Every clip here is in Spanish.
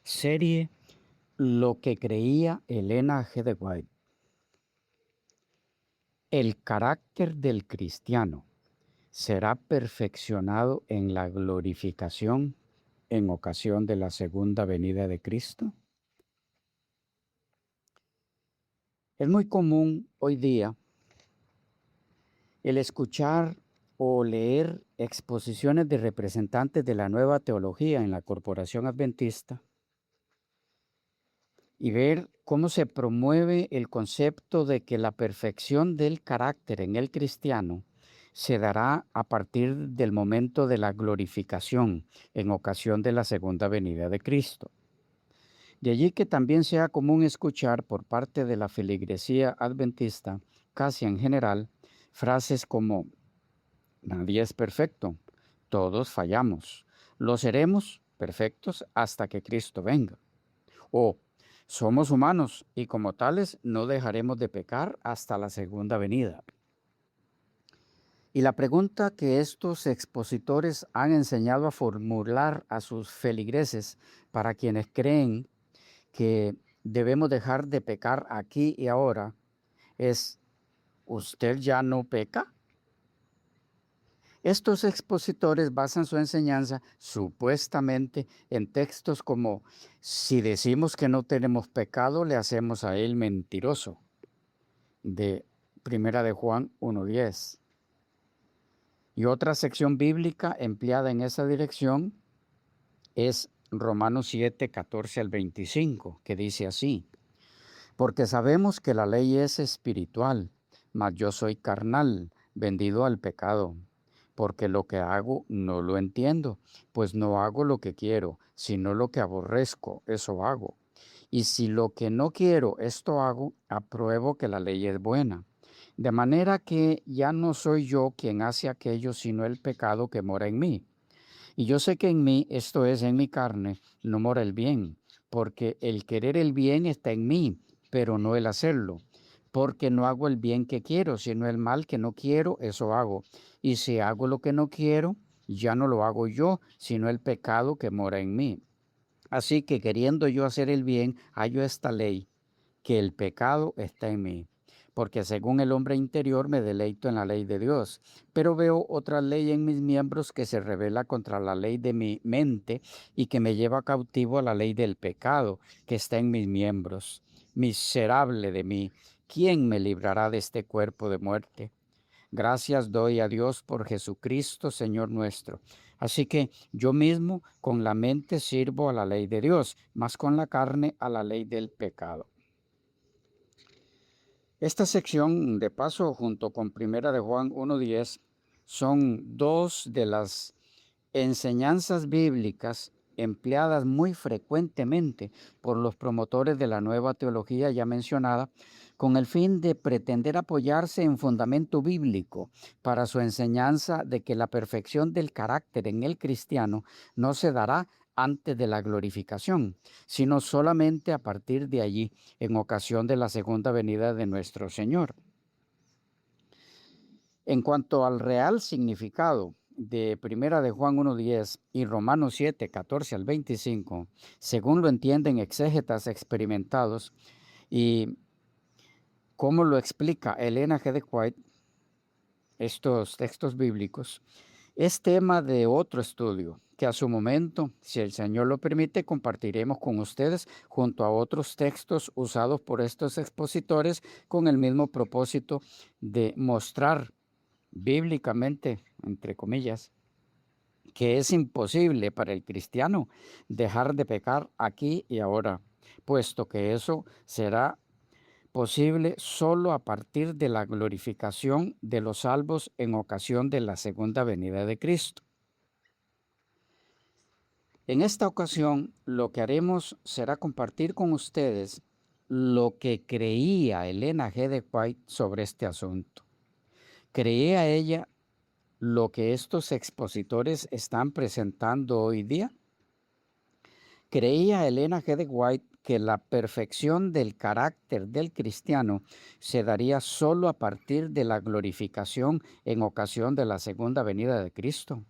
Serie Lo que creía Elena G. de White. El carácter del cristiano será perfeccionado en la glorificación en ocasión de la segunda venida de Cristo. Es muy común hoy día el escuchar o leer exposiciones de representantes de la nueva teología en la Corporación Adventista y ver cómo se promueve el concepto de que la perfección del carácter en el cristiano se dará a partir del momento de la glorificación en ocasión de la segunda venida de Cristo. De allí que también sea común escuchar por parte de la feligresía adventista, casi en general, frases como: nadie es perfecto, todos fallamos, lo seremos perfectos hasta que Cristo venga. O somos humanos y como tales no dejaremos de pecar hasta la segunda venida. Y la pregunta que estos expositores han enseñado a formular a sus feligreses para quienes creen que debemos dejar de pecar aquí y ahora es: ¿usted ya no peca? Estos expositores basan su enseñanza supuestamente en textos como: si decimos que no tenemos pecado, le hacemos a él mentiroso, de Primera de Juan 1:10. Y otra sección bíblica empleada en esa dirección es Romanos 7:14 al 25, que dice así: porque sabemos que la ley es espiritual, mas yo soy carnal, vendido al pecado. Porque lo que hago no lo entiendo, pues no hago lo que quiero, sino lo que aborrezco, eso hago. Y si lo que no quiero, esto hago, apruebo que la ley es buena. De manera que ya no soy yo quien hace aquello, sino el pecado que mora en mí. Y yo sé que en mí, esto es, en mi carne, no mora el bien, porque el querer el bien está en mí, pero no el hacerlo. Porque no hago el bien que quiero, sino el mal que no quiero, eso hago. Y si hago lo que no quiero, ya no lo hago yo, sino el pecado que mora en mí. Así que queriendo yo hacer el bien, hallo esta ley, que el pecado está en mí. Porque según el hombre interior me deleito en la ley de Dios, pero veo otra ley en mis miembros que se revela contra la ley de mi mente y que me lleva cautivo a la ley del pecado que está en mis miembros. Miserable de mí, ¿quién me librará de este cuerpo de muerte? Gracias doy a Dios por Jesucristo, Señor nuestro. Así que yo mismo con la mente sirvo a la ley de Dios, mas con la carne a la ley del pecado. Esta sección, de paso, junto con Primera de Juan 1:10, son dos de las enseñanzas bíblicas empleadas muy frecuentemente por los promotores de la nueva teología ya mencionada, con el fin de pretender apoyarse en fundamento bíblico para su enseñanza de que la perfección del carácter en el cristiano no se dará antes de la glorificación, sino solamente a partir de allí, en ocasión de la segunda venida de nuestro Señor. En cuanto al real significado de Primera de Juan 1:10 y Romanos 7:14 al 25, según lo entienden exégetas experimentados y cómo lo explica Elena G. de White, estos textos bíblicos, es tema de otro estudio que a su momento, si el Señor lo permite, compartiremos con ustedes junto a otros textos usados por estos expositores con el mismo propósito de mostrar bíblicamente, entre comillas, que es imposible para el cristiano dejar de pecar aquí y ahora, puesto que eso será posible solo a partir de la glorificación de los salvos en ocasión de la segunda venida de Cristo. En esta ocasión, lo que haremos será compartir con ustedes lo que creía Elena G. de White sobre este asunto. ¿Creía ella lo que estos expositores están presentando hoy día? ¿Creía Elena G. de White que la perfección del carácter del cristiano se daría solo a partir de la glorificación en ocasión de la segunda venida de Cristo?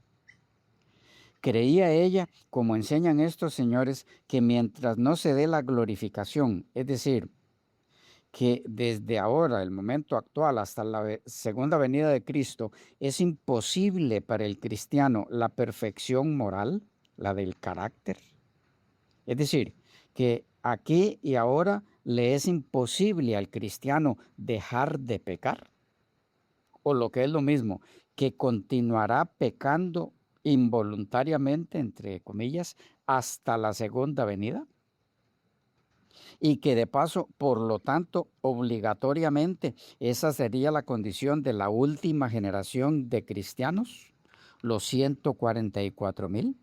Creía ella, como enseñan estos señores, que mientras no se dé la glorificación, es decir, que desde ahora, el momento actual, hasta la segunda venida de Cristo, es imposible para el cristiano la perfección moral, la del carácter. Es decir, que aquí y ahora le es imposible al cristiano dejar de pecar, o lo que es lo mismo, que continuará pecando involuntariamente, entre comillas, hasta la segunda venida. Y que de paso, por lo tanto, obligatoriamente, esa sería la condición de la última generación de cristianos, los 144,000.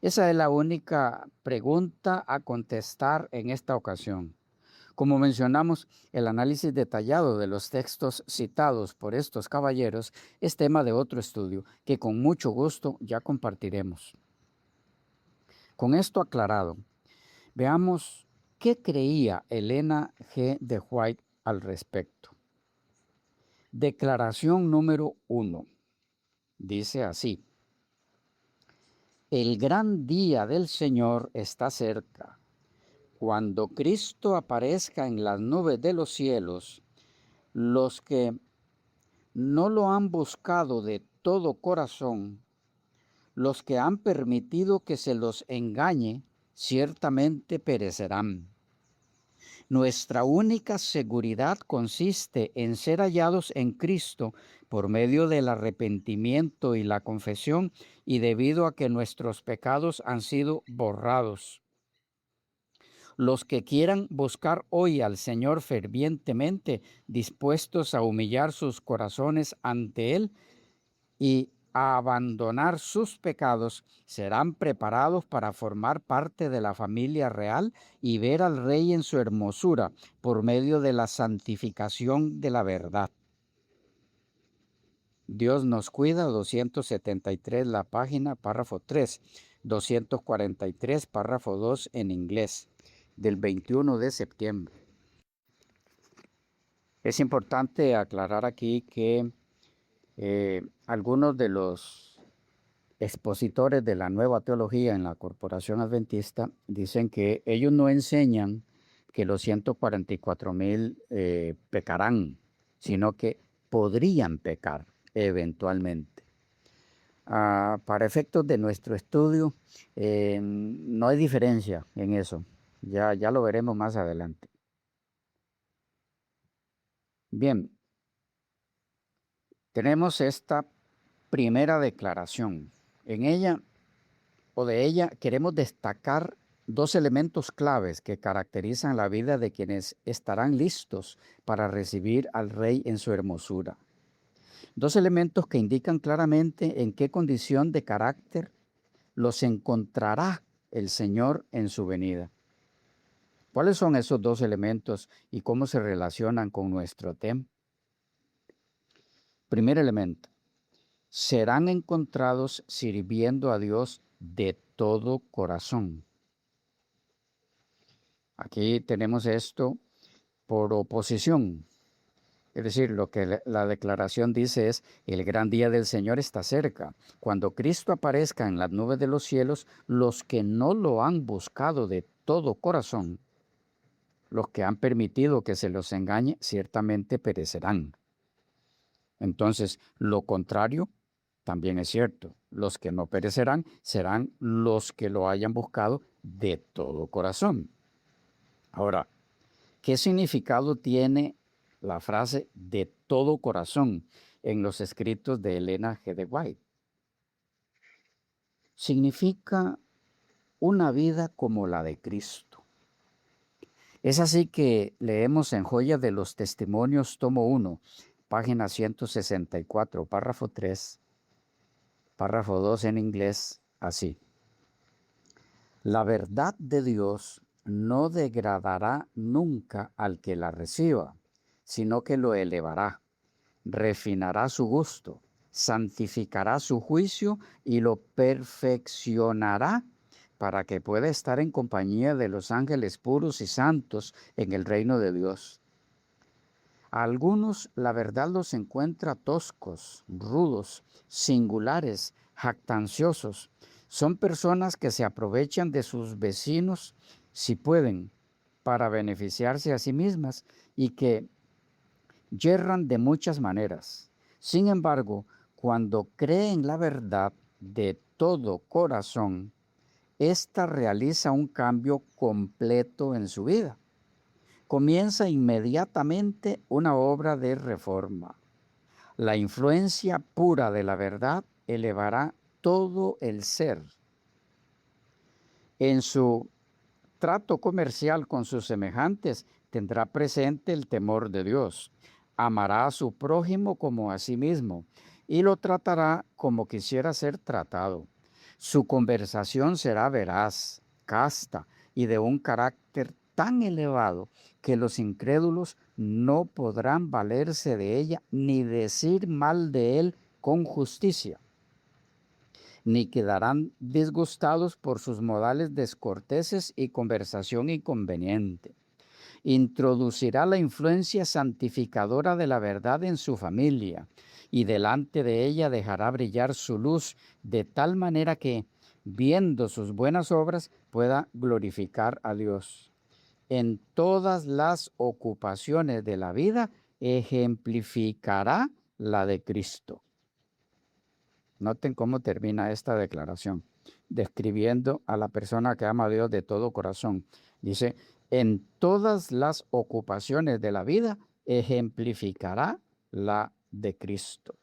Esa es la única pregunta a contestar en esta ocasión. Como mencionamos, el análisis detallado de los textos citados por estos caballeros es tema de otro estudio que con mucho gusto ya compartiremos. Con esto aclarado, veamos qué creía Elena G. de White al respecto. Declaración número 1. Dice así: el gran día del Señor está cerca. Cuando Cristo aparezca en las nubes de los cielos, los que no lo han buscado de todo corazón, los que han permitido que se los engañe, ciertamente perecerán. Nuestra única seguridad consiste en ser hallados en Cristo por medio del arrepentimiento y la confesión, y debido a que nuestros pecados han sido borrados. Los que quieran buscar hoy al Señor fervientemente, dispuestos a humillar sus corazones ante Él y a abandonar sus pecados, serán preparados para formar parte de la familia real y ver al Rey en su hermosura por medio de la santificación de la verdad. Dios nos cuida, 273 la página, párrafo 3, 243, párrafo 2 en inglés, del 21 de septiembre. Es importante aclarar aquí que algunos de los expositores de la nueva teología en la Corporación Adventista dicen que ellos no enseñan que los 144,000 pecarán, sino que podrían pecar eventualmente. Para efectos de nuestro estudio, no hay diferencia en eso. Ya lo veremos más adelante. Bien, tenemos esta primera declaración. En ella o de ella queremos destacar dos elementos claves que caracterizan la vida de quienes estarán listos para recibir al Rey en su hermosura. Dos elementos que indican claramente en qué condición de carácter los encontrará el Señor en su venida. ¿Cuáles son esos dos elementos y cómo se relacionan con nuestro tema? Primer elemento: serán encontrados sirviendo a Dios de todo corazón. Aquí tenemos esto por oposición. Es decir, lo que la declaración dice es: el gran día del Señor está cerca. Cuando Cristo aparezca en las nubes de los cielos, los que no lo han buscado de todo corazón, los que han permitido que se los engañe, ciertamente perecerán. Entonces, lo contrario también es cierto. Los que no perecerán serán los que lo hayan buscado de todo corazón. Ahora, ¿qué significado tiene la frase de todo corazón en los escritos de Elena G. de White? Significa una vida como la de Cristo. Es así que leemos en Joyas de los Testimonios, tomo 1, página 164, párrafo 3, párrafo 2 en inglés, así: la verdad de Dios no degradará nunca al que la reciba, sino que lo elevará, refinará su gusto, santificará su juicio y lo perfeccionará para que pueda estar en compañía de los ángeles puros y santos en el reino de Dios. A algunos la verdad los encuentra toscos, rudos, singulares, jactanciosos. Son personas que se aprovechan de sus vecinos si pueden para beneficiarse a sí mismas y que yerran de muchas maneras. Sin embargo, cuando creen la verdad de todo corazón, ésta realiza un cambio completo en su vida. Comienza inmediatamente una obra de reforma. La influencia pura de la verdad elevará todo el ser. En su trato comercial con sus semejantes tendrá presente el temor de Dios. Amará a su prójimo como a sí mismo y lo tratará como quisiera ser tratado. Su conversación será veraz, casta y de un carácter tan elevado que los incrédulos no podrán valerse de ella ni decir mal de él con justicia, ni quedarán disgustados por sus modales descorteses y conversación inconveniente. Introducirá la influencia santificadora de la verdad en su familia y delante de ella dejará brillar su luz de tal manera que, viendo sus buenas obras, pueda glorificar a Dios. En todas las ocupaciones de la vida ejemplificará la de Cristo. Noten cómo termina esta declaración, describiendo a la persona que ama a Dios de todo corazón. Dice, en todas las ocupaciones de la vida ejemplificará la de Cristo.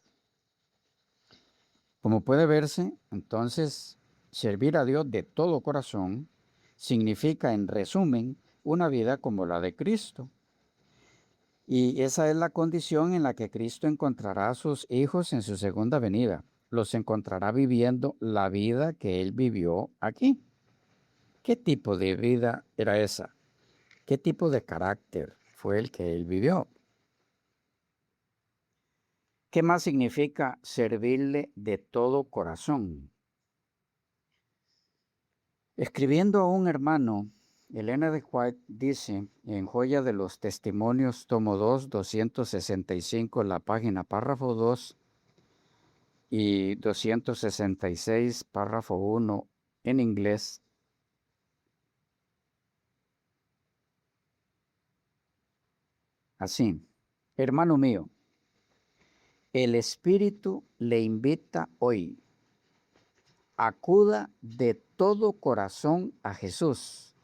Como puede verse, entonces, servir a Dios de todo corazón significa, en resumen, una vida como la de Cristo. Y esa es la condición en la que Cristo encontrará a sus hijos en su segunda venida. Los encontrará viviendo la vida que Él vivió aquí. ¿Qué tipo de vida era esa? ¿Qué tipo de carácter fue el que Él vivió? ¿Qué más significa servirle de todo corazón? Escribiendo a un hermano, Elena de White dice en Joya de los Testimonios, tomo 2, 265, la página párrafo 2 y 266, párrafo 1 en inglés. Así, hermano mío, el Espíritu le invita hoy. Acuda de todo corazón a Jesús.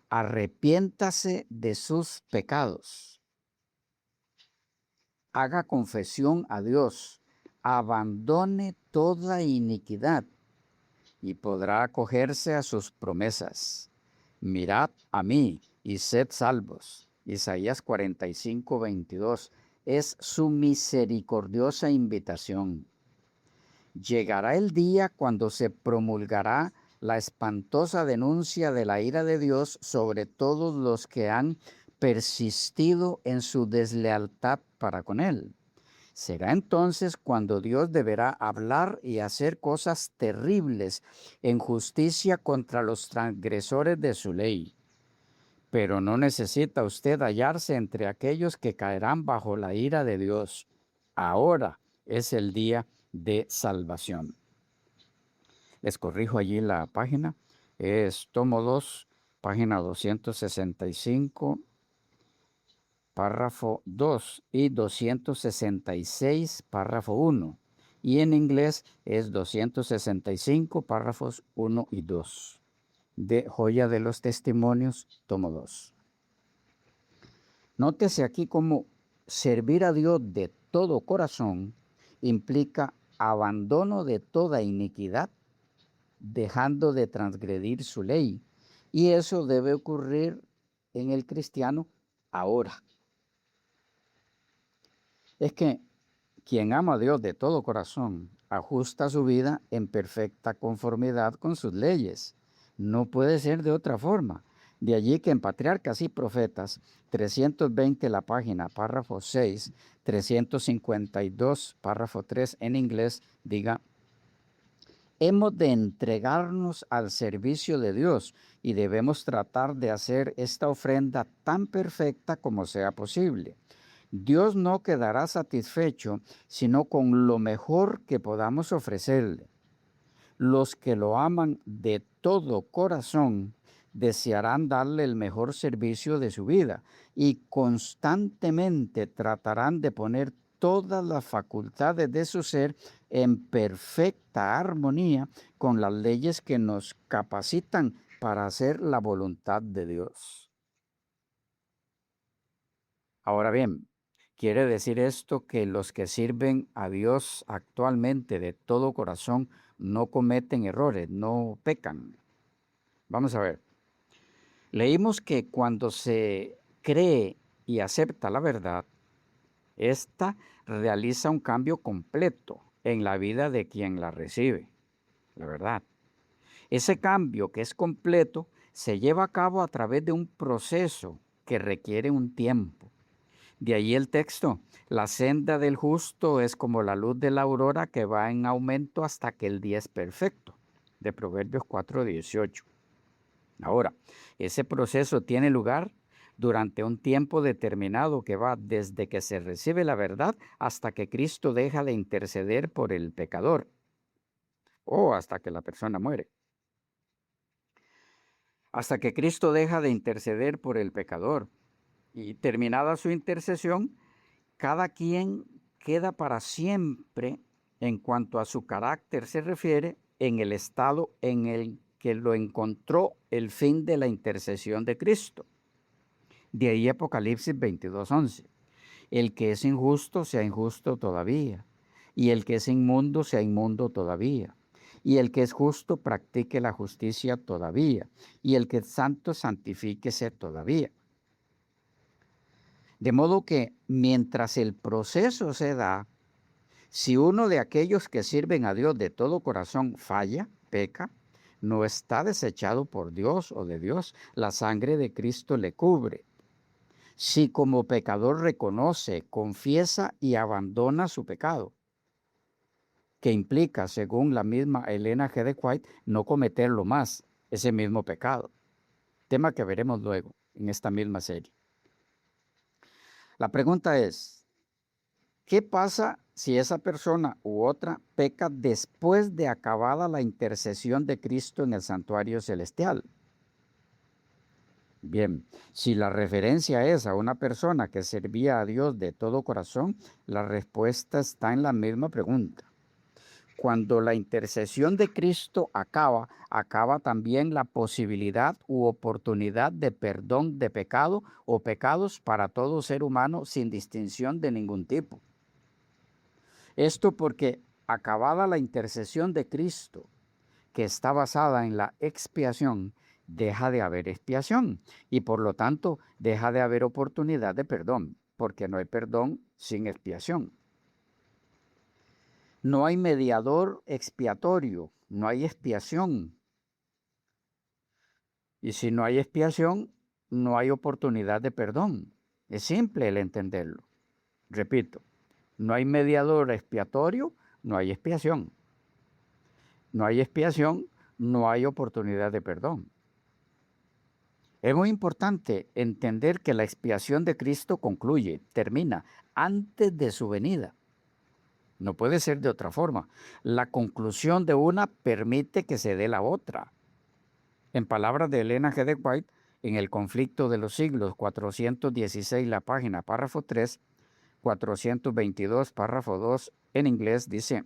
Arrepiéntase de sus pecados. Haga confesión a Dios. Abandone toda iniquidad y podrá acogerse a sus promesas. Mirad a mí y sed salvos. Isaías 45, 22. Es su misericordiosa invitación. Llegará el día cuando se promulgará la espantosa denuncia de la ira de Dios sobre todos los que han persistido en su deslealtad para con Él. Será entonces cuando Dios deberá hablar y hacer cosas terribles en justicia contra los transgresores de su ley. Pero no necesita usted hallarse entre aquellos que caerán bajo la ira de Dios. Ahora es el día de salvación. Les corrijo allí la página. Es tomo 2, página 265, párrafo 2 y 266, párrafo 1. Y en inglés es 265, párrafos 1 y 2. De Joya de los Testimonios, tomo 2. Nótese aquí cómo servir a Dios de todo corazón implica abandono de toda iniquidad, dejando de transgredir su ley. Y eso debe ocurrir en el cristiano ahora. Es que quien ama a Dios de todo corazón ajusta su vida en perfecta conformidad con sus leyes. No puede ser de otra forma. De allí que en Patriarcas y Profetas, 320 la página, párrafo 6, 352, párrafo 3 en inglés, diga: hemos de entregarnos al servicio de Dios y debemos tratar de hacer esta ofrenda tan perfecta como sea posible. Dios no quedará satisfecho sino con lo mejor que podamos ofrecerle. Los que lo aman de todo corazón desearán darle el mejor servicio de su vida y constantemente tratarán de poner todas las facultades de su ser en perfecta armonía con las leyes que nos capacitan para hacer la voluntad de Dios. Ahora bien, ¿quiere decir esto que los que sirven a Dios actualmente de todo corazón no cometen errores, no pecan? Vamos a ver. Leímos que cuando se cree y acepta la verdad, ésta realiza un cambio completo en la vida de quien la recibe, la verdad. Ese cambio que es completo se lleva a cabo a través de un proceso que requiere un tiempo. De ahí el texto: la senda del justo es como la luz de la aurora que va en aumento hasta que el día es perfecto, de Proverbios 4:18. Ahora, ese proceso tiene lugar durante un tiempo determinado que va desde que se recibe la verdad hasta que Cristo deja de interceder por el pecador o hasta que la persona muere. Hasta que Cristo deja de interceder por el pecador y terminada su intercesión, cada quien queda para siempre, en cuanto a su carácter se refiere, en el estado en el que lo encontró el fin de la intercesión de Cristo. De ahí Apocalipsis 22:11. El que es injusto sea injusto todavía, y el que es inmundo sea inmundo todavía, y el que es justo practique la justicia todavía, y el que es santo santifíquese todavía. De modo que mientras el proceso se da, si uno de aquellos que sirven a Dios de todo corazón falla, peca, no está desechado por Dios o de Dios. La sangre de Cristo le cubre. Si como pecador reconoce, confiesa y abandona su pecado, que implica, según la misma Elena G. de White, no cometerlo más, ese mismo pecado. Tema que veremos luego en esta misma serie. La pregunta es: ¿qué pasa si esa persona u otra peca después de acabada la intercesión de Cristo en el santuario celestial? Bien, si la referencia es a una persona que servía a Dios de todo corazón, la respuesta está en la misma pregunta. Cuando la intercesión de Cristo acaba, acaba también la posibilidad u oportunidad de perdón de pecado o pecados para todo ser humano sin distinción de ningún tipo. Esto porque, acabada la intercesión de Cristo, que está basada en la expiación, deja de haber expiación y por lo tanto deja de haber oportunidad de perdón, porque no hay perdón sin expiación. No hay mediador expiatorio, no hay expiación. Y si no hay expiación, no hay oportunidad de perdón. Es simple el entenderlo. Repito, no hay mediador expiatorio, no hay expiación. No hay expiación, no hay oportunidad de perdón. Es muy importante entender que la expiación de Cristo concluye, termina, antes de su venida. No puede ser de otra forma. La conclusión de una permite que se dé la otra. En palabras de Elena G. de White, en El conflicto de los siglos, 416, la página, párrafo 3, 422, párrafo 2, en inglés, dice: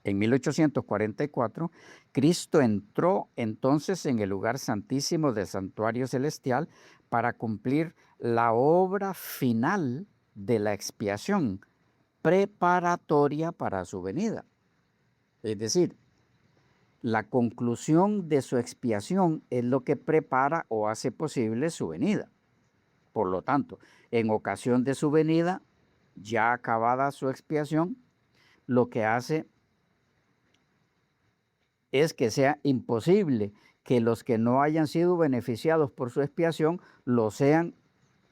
en 1844, Cristo entró entonces en el lugar santísimo del santuario celestial para cumplir la obra final de la expiación, preparatoria para su venida. Es decir, la conclusión de su expiación es lo que prepara o hace posible su venida. Por lo tanto, en ocasión de su venida, ya acabada su expiación, lo que hace es que sea imposible que los que no hayan sido beneficiados por su expiación lo sean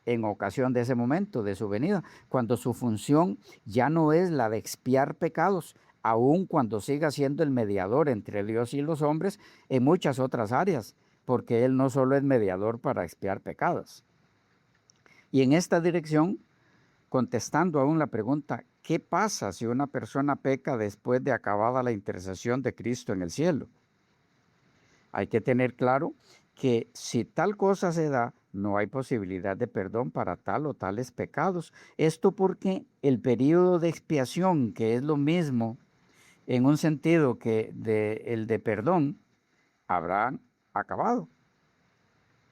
en ocasión de ese momento, de su venida, cuando su función ya no es la de expiar pecados, aun cuando siga siendo el mediador entre Dios y los hombres en muchas otras áreas, porque Él no solo es mediador para expiar pecados. Y en esta dirección, contestando aún la pregunta, ¿qué pasa si una persona peca después de acabada la intercesión de Cristo en el cielo? Hay que tener claro que si tal cosa se da, no hay posibilidad de perdón para tal o tales pecados. Esto porque el periodo de expiación, que es lo mismo en un sentido que el de perdón, habrá acabado.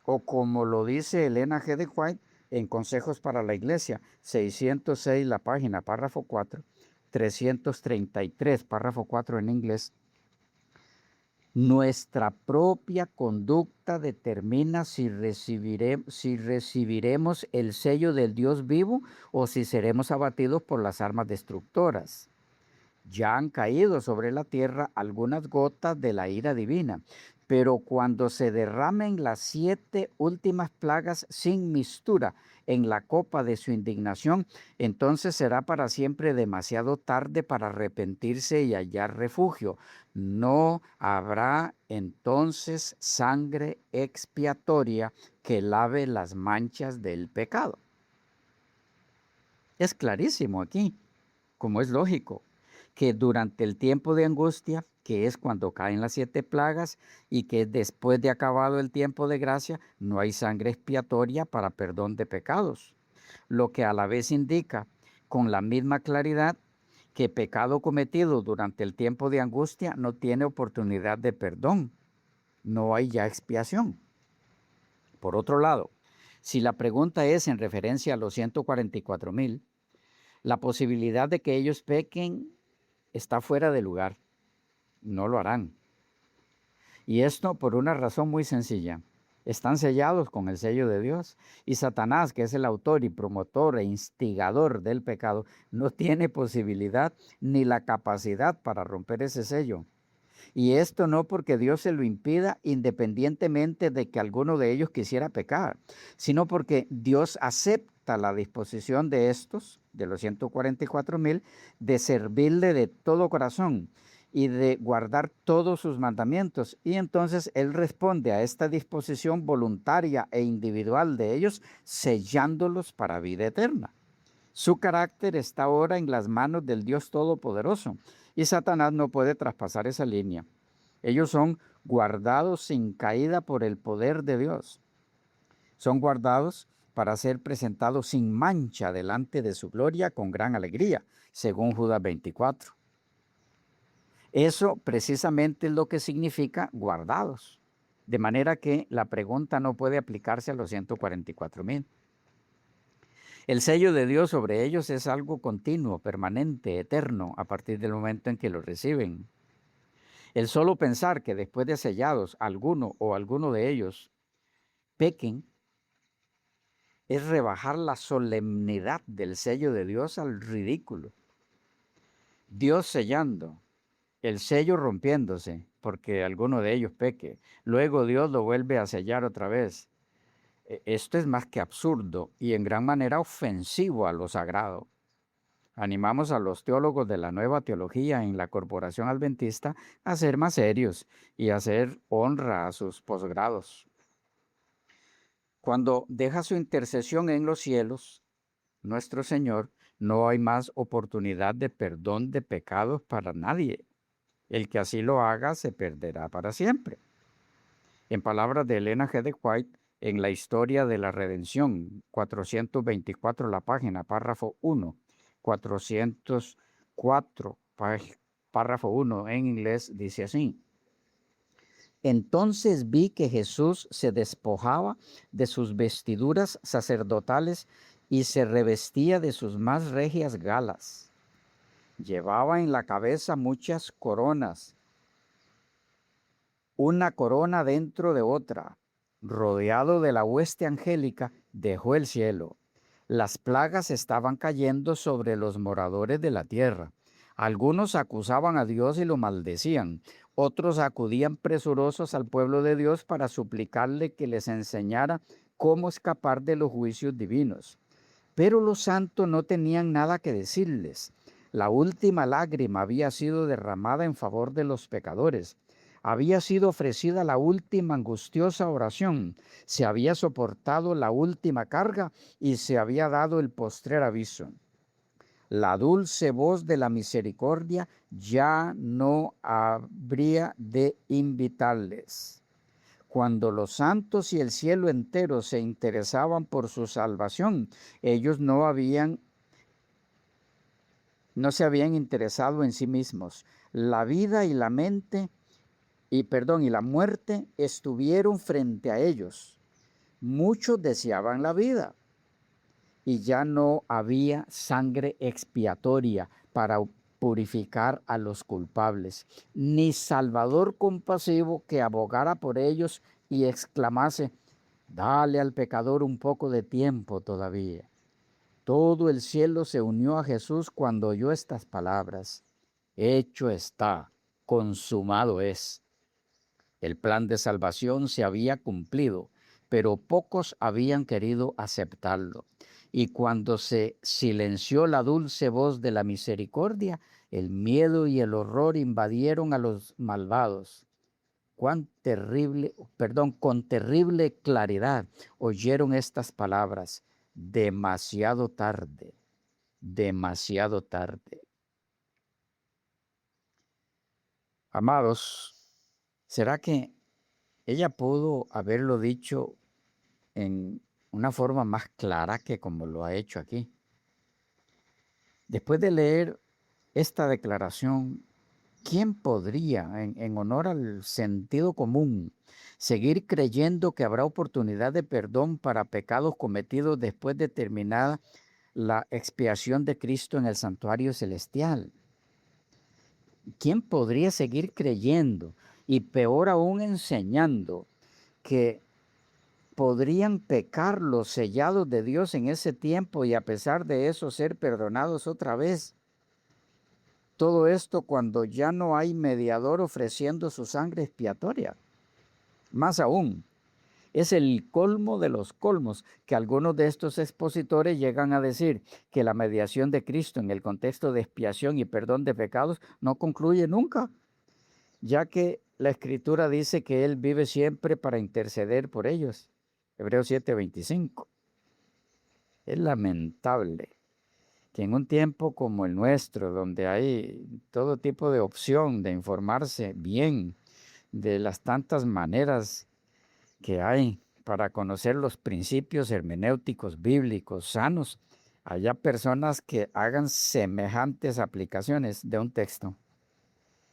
O como lo dice Elena G. de White en Consejos para la Iglesia, 606 la página, párrafo 4, 333, párrafo 4 en inglés. Nuestra propia conducta determina si recibiremos el sello del Dios vivo o si seremos abatidos por las armas destructoras. Ya han caído sobre la tierra algunas gotas de la ira divina, pero cuando se derramen las 7 últimas plagas sin mistura en la copa de su indignación, entonces será para siempre demasiado tarde para arrepentirse y hallar refugio. No habrá entonces sangre expiatoria que lave las manchas del pecado. Es clarísimo aquí, como es lógico, que durante el tiempo de angustia, que es cuando caen las 7 plagas, y que después de acabado el tiempo de gracia, no hay sangre expiatoria para perdón de pecados. Lo que a la vez indica con la misma claridad que pecado cometido durante el tiempo de angustia no tiene oportunidad de perdón. No hay ya expiación. Por otro lado, si la pregunta es en referencia a los 144,000, la posibilidad de que ellos pequen está fuera de lugar. No lo harán. Y esto por una razón muy sencilla. Están sellados con el sello de Dios. Y Satanás, que es el autor y promotor e instigador del pecado, no tiene posibilidad ni la capacidad para romper ese sello. Y esto no porque Dios se lo impida independientemente de que alguno de ellos quisiera pecar, sino porque Dios acepta la disposición de estos, de los 144,000, de servirle de todo corazón y de guardar todos sus mandamientos. Y entonces Él responde a esta disposición voluntaria e individual de ellos, sellándolos para vida eterna. Su carácter está ahora en las manos del Dios Todopoderoso y Satanás no puede traspasar esa línea. Ellos son guardados sin caída por el poder de Dios. Son guardados para ser presentados sin mancha delante de su gloria con gran alegría, según Judas 24. Eso precisamente es lo que significa guardados. De manera que la pregunta no puede aplicarse a los 144,000. El sello de Dios sobre ellos es algo continuo, permanente, eterno, a partir del momento en que lo reciben. El solo pensar que después de sellados alguno o alguno de ellos pequen es rebajar la solemnidad del sello de Dios al ridículo. Dios sellando, el sello rompiéndose porque alguno de ellos peque, luego Dios lo vuelve a sellar otra vez. Esto es más que absurdo y en gran manera ofensivo a lo sagrado. Animamos a los teólogos de la nueva teología en la Corporación Adventista a ser más serios y a hacer honra a sus posgrados. Cuando deja su intercesión en los cielos, nuestro Señor, no hay más oportunidad de perdón de pecados para nadie. El que así lo haga se perderá para siempre. En palabras de Elena G. de White, en la historia de la redención, 424 la página, párrafo 1, 404, párrafo 1 en inglés, dice así: Entonces vi que Jesús se despojaba de sus vestiduras sacerdotales y se revestía de sus más regias galas. Llevaba en la cabeza muchas coronas, una corona dentro de otra. Rodeado de la hueste angélica, dejó el cielo. Las plagas estaban cayendo sobre los moradores de la tierra. Algunos acusaban a Dios y lo maldecían. Otros acudían presurosos al pueblo de Dios para suplicarle que les enseñara cómo escapar de los juicios divinos. Pero los santos no tenían nada que decirles. La última lágrima había sido derramada en favor de los pecadores. Había sido ofrecida la última angustiosa oración, se había soportado la última carga y se había dado el postrer aviso. la dulce voz de la misericordia ya no habría de invitarles. Cuando los santos y el cielo entero se interesaban por su salvación, ellos no se habían interesado en sí mismos. La vida y la mente y la muerte estuvieron frente a ellos. Muchos deseaban la vida y ya no había sangre expiatoria para purificar a los culpables, ni Salvador compasivo que abogara por ellos y exclamase: dale al pecador un poco de tiempo todavía. Todo el cielo se unió a Jesús cuando oyó estas palabras: hecho está, consumado es. El plan de salvación se había cumplido, pero pocos habían querido aceptarlo. Y cuando se silenció la dulce voz de la misericordia, el miedo y el horror invadieron a los malvados. Con terrible claridad oyeron estas palabras: demasiado tarde, demasiado tarde. Amados, ¿será que ella pudo haberlo dicho en una forma más clara que como lo ha hecho aquí? Después de leer esta declaración, ¿quién podría, en honor al sentido común, seguir creyendo que habrá oportunidad de perdón para pecados cometidos después de terminada la expiación de Cristo en el santuario celestial? ¿Quién podría seguir creyendo y peor aún enseñando que podrían pecar los sellados de Dios en ese tiempo y a pesar de eso ser perdonados otra vez? Todo esto cuando ya no hay mediador ofreciendo su sangre expiatoria. Más aún, es el colmo de los colmos que algunos de estos expositores llegan a decir que la mediación de Cristo en el contexto de expiación y perdón de pecados no concluye nunca, ya que la Escritura dice que Él vive siempre para interceder por ellos. Hebreos 7:25. Es lamentable que en un tiempo como el nuestro, donde hay todo tipo de opción de informarse bien de las tantas maneras que hay para conocer los principios hermenéuticos bíblicos sanos, haya personas que hagan semejantes aplicaciones de un texto.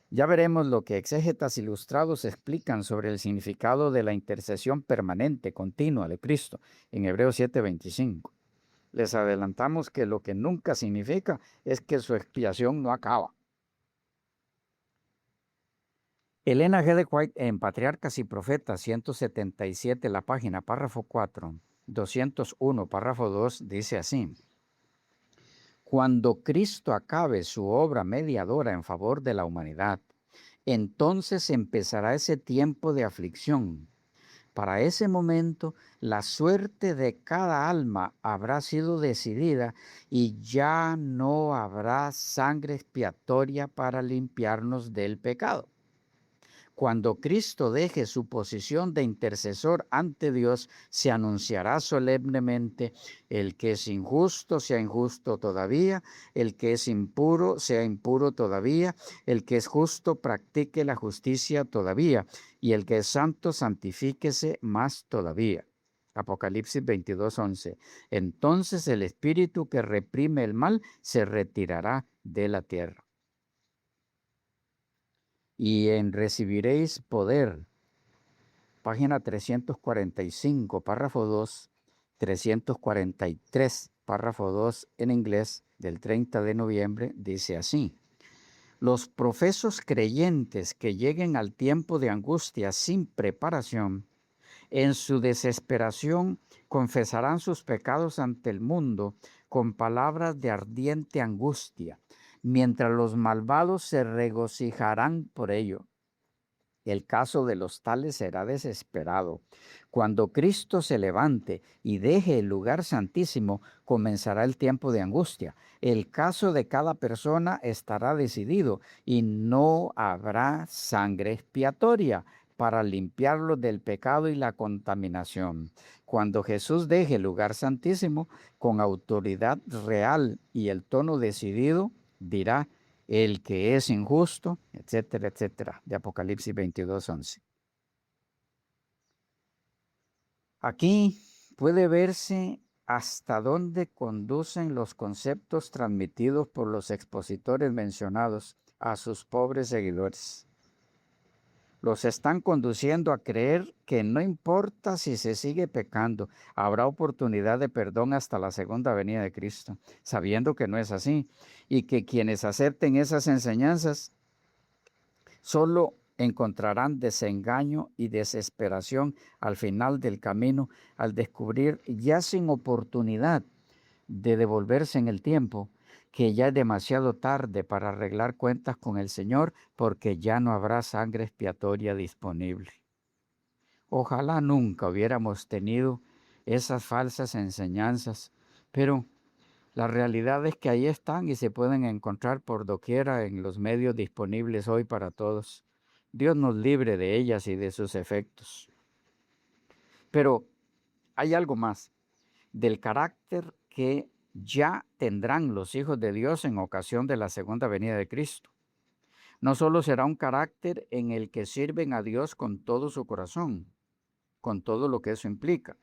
Ya veremos lo que exégetas ilustrados explican sobre el significado de la intercesión permanente, continua de Cristo en Hebreos 7:25. Les adelantamos que lo que nunca significa es que su expiación no acaba. Elena G. de White en Patriarcas y Profetas 177, la página, párrafo 4, 201, párrafo 2, dice así: cuando Cristo acabe su obra mediadora en favor de la humanidad, entonces empezará ese tiempo de aflicción. Para ese momento, la suerte de cada alma habrá sido decidida y ya no habrá sangre expiatoria para limpiarnos del pecado. Cuando Cristo deje su posición de intercesor ante Dios, se anunciará solemnemente: el que es injusto sea injusto todavía, el que es impuro sea impuro todavía, el que es justo practique la justicia todavía, y el que es santo santifíquese más todavía. Apocalipsis 22:11. Entonces el espíritu que reprime el mal se retirará de la tierra. Y en recibiréis poder, página 345, párrafo 2, 343, párrafo 2 en inglés, del 30 de noviembre, dice así: los profesos creyentes que lleguen al tiempo de angustia sin preparación, en su desesperación confesarán sus pecados ante el mundo con palabras de ardiente angustia, mientras los malvados se regocijarán por ello. El caso de los tales será desesperado. Cuando Cristo se levante y deje el lugar santísimo, comenzará el tiempo de angustia. El caso de cada persona estará decidido y no habrá sangre expiatoria para limpiarlo del pecado y la contaminación. Cuando Jesús deje el lugar santísimo, con autoridad real y el tono decidido, dirá: el que es injusto, etcétera, etcétera, de Apocalipsis 22:11. Aquí puede verse hasta dónde conducen los conceptos transmitidos por los expositores mencionados a sus pobres seguidores. Los están conduciendo a creer que no importa si se sigue pecando, habrá oportunidad de perdón hasta la segunda venida de Cristo, sabiendo que no es así, y que quienes acepten esas enseñanzas solo encontrarán desengaño y desesperación al final del camino, al descubrir ya sin oportunidad de devolverse en el tiempo, que ya es demasiado tarde para arreglar cuentas con el Señor, porque ya no habrá sangre expiatoria disponible. Ojalá nunca hubiéramos tenido esas falsas enseñanzas, pero la realidad es que ahí están y se pueden encontrar por doquiera en los medios disponibles hoy para todos. Dios nos libre de ellas y de sus efectos. Pero hay algo más del carácter que ya tendrán los hijos de Dios en ocasión de la segunda venida de Cristo. No solo será un carácter en el que sirven a Dios con todo su corazón, con todo lo que eso implica,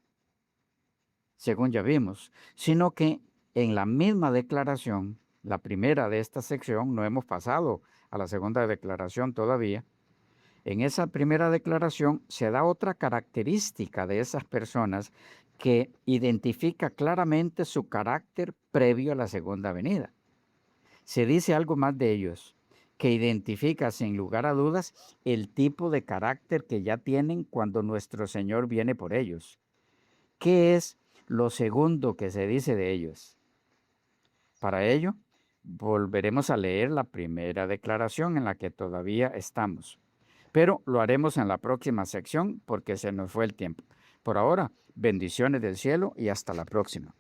según ya vimos, sino que en la misma declaración, la primera de esta sección, no hemos pasado a la segunda declaración todavía. En esa primera declaración se da otra característica de esas personas que identifica claramente su carácter previo a la segunda venida. Se dice algo más de ellos, que identifica sin lugar a dudas el tipo de carácter que ya tienen cuando nuestro Señor viene por ellos. ¿Qué es lo segundo que se dice de ellos? Para ello, volveremos a leer la primera declaración en la que todavía estamos, pero lo haremos en la próxima sección porque se nos fue el tiempo. Por ahora, bendiciones del cielo y hasta la próxima.